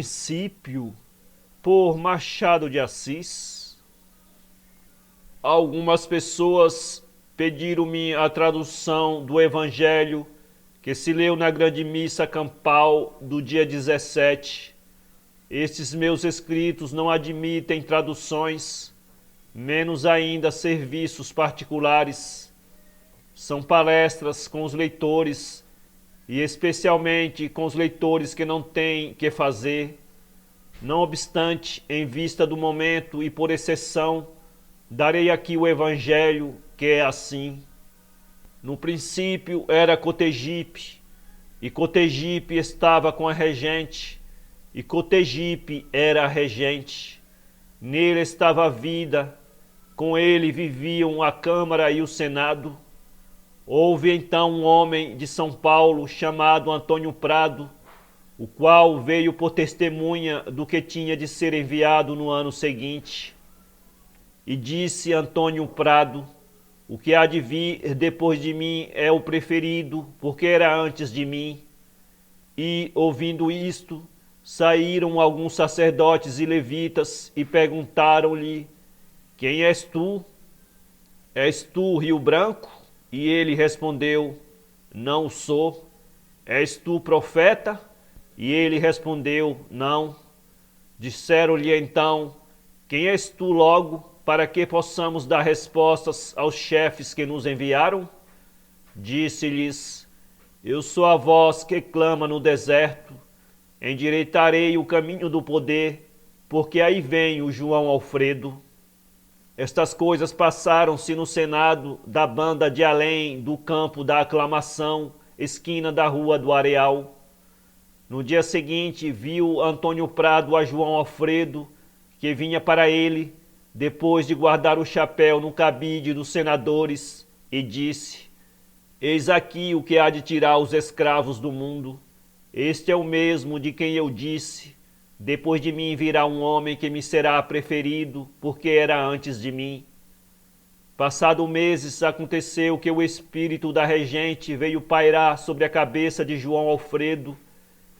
princípio, por Machado de Assis. Algumas pessoas pediram-me a tradução do Evangelho que se leu na grande missa campal do dia 17. Estes meus escritos não admitem traduções, menos ainda serviços particulares. São palestras com os leitores, e especialmente com os leitores que não têm que fazer. Não obstante, em vista do momento e por exceção, darei aqui o Evangelho, que é assim. No princípio era Cotegipe, e Cotegipe estava com a regente, e Cotegipe era a regente. Nele estava a vida, com ele viviam a Câmara e o Senado. Houve então um homem de São Paulo chamado Antônio Prado, o qual veio por testemunha do que tinha de ser enviado no ano seguinte. E disse Antônio Prado: o que há de vir depois de mim é o preferido, porque era antes de mim. E, ouvindo isto, saíram alguns sacerdotes e levitas e perguntaram-lhe: quem és tu? És tu Rio Branco? E ele respondeu: não sou. És tu profeta? E ele respondeu: não. Disseram-lhe então: quem és tu logo, para que possamos dar respostas aos chefes que nos enviaram? Disse-lhes: eu sou a voz que clama no deserto, endireitarei o caminho do poder, porque aí vem o João Alfredo. Estas coisas passaram-se no Senado da banda de além do campo da Aclamação, esquina da Rua do Areal. No dia seguinte, viu Antônio Prado a João Alfredo, que vinha para ele, depois de guardar o chapéu no cabide dos senadores, e disse: eis aqui o que há de tirar os escravos do mundo. Este é o mesmo de quem eu disse: depois de mim virá um homem que me será preferido, porque era antes de mim. Passado meses, aconteceu que o espírito da regente veio pairar sobre a cabeça de João Alfredo,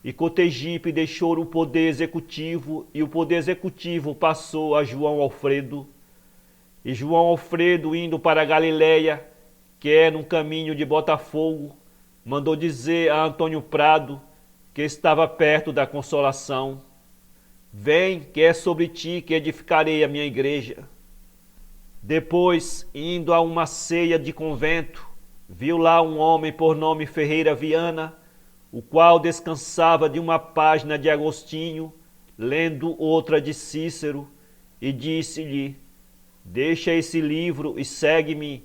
e Cotegipe deixou o poder executivo, e o poder executivo passou a João Alfredo. E João Alfredo, indo para a Galiléia, que é no caminho de Botafogo, mandou dizer a Antônio Prado, que estava perto da Consolação: vem, que é sobre ti que edificarei a minha igreja. Depois, indo a uma ceia de convento, viu lá um homem por nome Ferreira Viana, o qual descansava de uma página de Agostinho, lendo outra de Cícero, e disse-lhe: deixa esse livro e segue-me,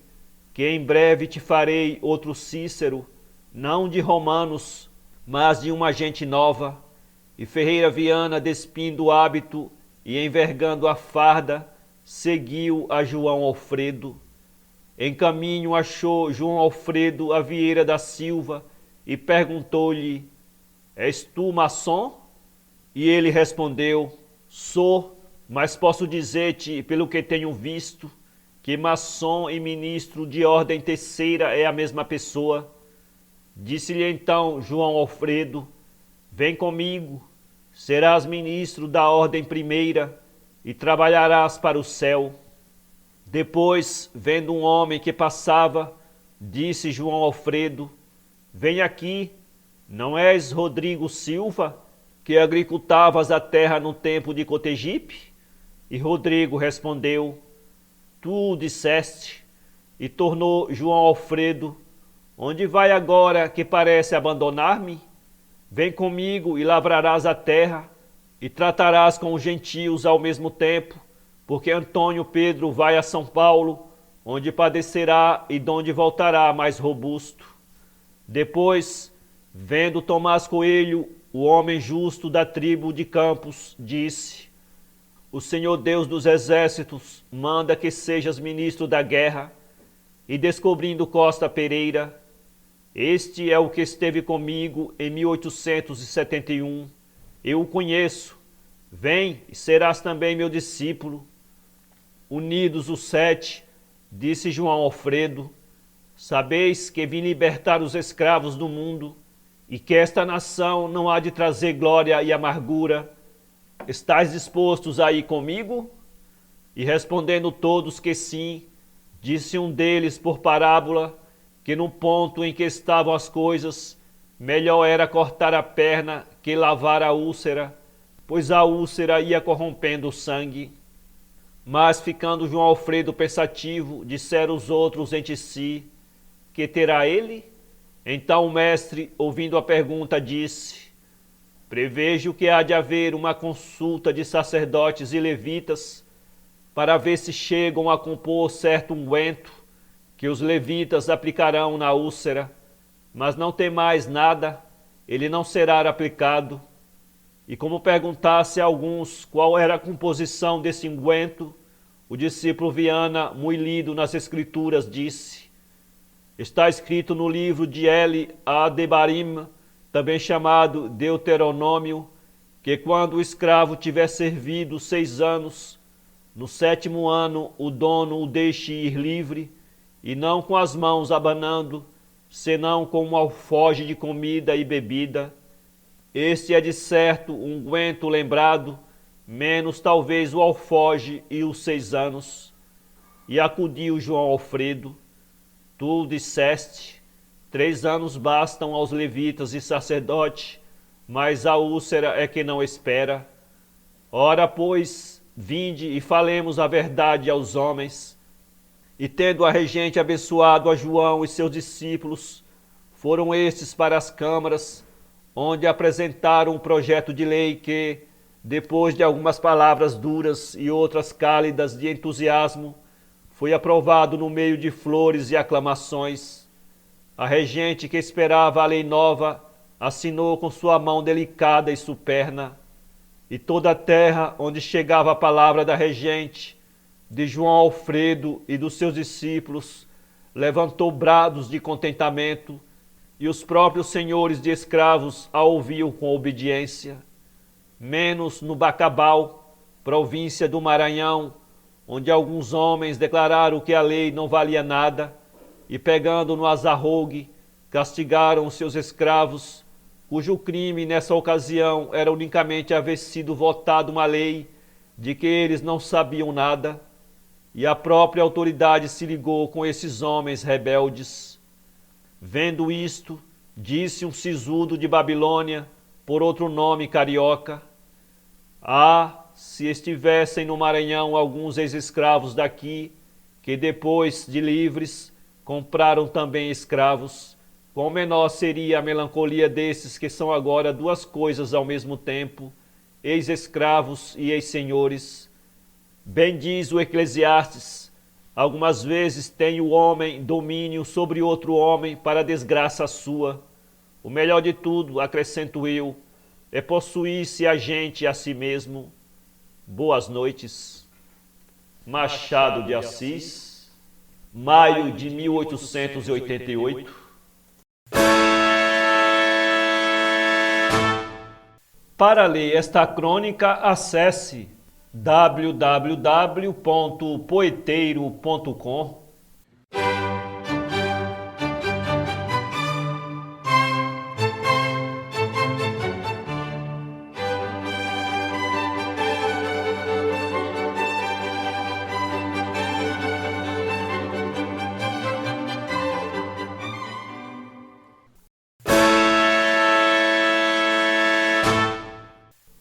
que em breve te farei outro Cícero, não de romanos, mas de uma gente nova. E Ferreira Viana, despindo o hábito e envergando a farda, seguiu a João Alfredo. Em caminho achou João Alfredo a Vieira da Silva e perguntou-lhe: és tu maçom? E ele respondeu: sou, mas posso dizer-te, pelo que tenho visto, que maçom e ministro de ordem terceira é a mesma pessoa. Disse-lhe então João Alfredo: vem comigo, serás ministro da ordem primeira e trabalharás para o céu. Depois, vendo um homem que passava, disse João Alfredo: vem aqui, não és Rodrigo Silva, que agricultavas a terra no tempo de Cotegipe? E Rodrigo respondeu: tu disseste. E tornou João Alfredo: onde vai agora que parece abandonar-me? Vem comigo e lavrarás a terra, e tratarás com os gentios ao mesmo tempo, porque Antônio Pedro vai a São Paulo, onde padecerá e donde voltará mais robusto. Depois, vendo Tomás Coelho, o homem justo da tribo de Campos, disse: o Senhor Deus dos exércitos manda que sejas ministro da guerra. E descobrindo Costa Pereira: este é o que esteve comigo em 1871. Eu o conheço. Vem e serás também meu discípulo. Unidos os 7, disse João Alfredo: sabeis que vim libertar os escravos do mundo, e que esta nação não há de trazer glória e amargura, Estais dispostos a ir comigo? E respondendo todos que sim, disse um deles por parábola, que no ponto em que estavam as coisas, melhor era cortar a perna que lavar a úlcera, pois a úlcera ia corrompendo o sangue. Mas ficando João Alfredo pensativo, disseram os outros entre si, que terá ele? Então o mestre, ouvindo a pergunta, disse: prevejo que há de haver uma consulta de sacerdotes e levitas para ver se chegam a compor certo unguento que os levitas aplicarão na úlcera, mas não tem mais nada, ele não será aplicado. E como perguntasse a alguns qual era a composição desse unguento, o discípulo Viana, muito lido nas escrituras, disse: está escrito no livro de Eli Adebarim, também chamado Deuteronômio, que quando o escravo tiver servido 6 anos, no 7º ano o dono o deixe ir livre, e não com as mãos abanando, senão com um alforje de comida e bebida. Este é de certo um unguento lembrado, menos talvez o alforje e os 6 anos. E acudiu João Alfredo: tu disseste, 3 anos bastam aos levitas e sacerdote, mas a úlcera é que não espera. Ora, pois, vinde e falemos a verdade aos homens. E tendo a regente abençoado a João e seus discípulos, foram estes para as câmaras, onde apresentaram um projeto de lei que, depois de algumas palavras duras e outras cálidas de entusiasmo, foi aprovado no meio de flores e aclamações. A regente, que esperava a lei nova, assinou com sua mão delicada e superna, e toda a terra onde chegava a palavra da regente, de João Alfredo e dos seus discípulos, levantou brados de contentamento, e os próprios senhores de escravos a ouviam com obediência. Menos no Bacabal, província do Maranhão, onde alguns homens declararam que a lei não valia nada, e pegando no azarrogue, castigaram os seus escravos, cujo crime nessa ocasião era unicamente haver sido votada uma lei de que eles não sabiam nada, e a própria autoridade se ligou com esses homens rebeldes. Vendo isto, disse um sisudo de Babilônia, por outro nome carioca: ah, se estivessem no Maranhão alguns ex-escravos daqui, que depois de livres compraram também escravos, quão menor seria a melancolia desses que são agora 2 coisas ao mesmo tempo, ex-escravos e ex-senhores. Bem diz o Eclesiastes: algumas vezes tem o homem domínio sobre outro homem para desgraça sua. O melhor de tudo, acrescento eu, é possuir-se a gente a si mesmo. Boas noites. Machado de Assis, maio de 1888. Para ler esta crônica, acesse www.poeteiro.com.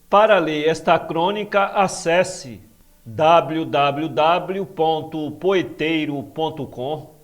Para ler esta crônica, acesse www.poeteiro.com.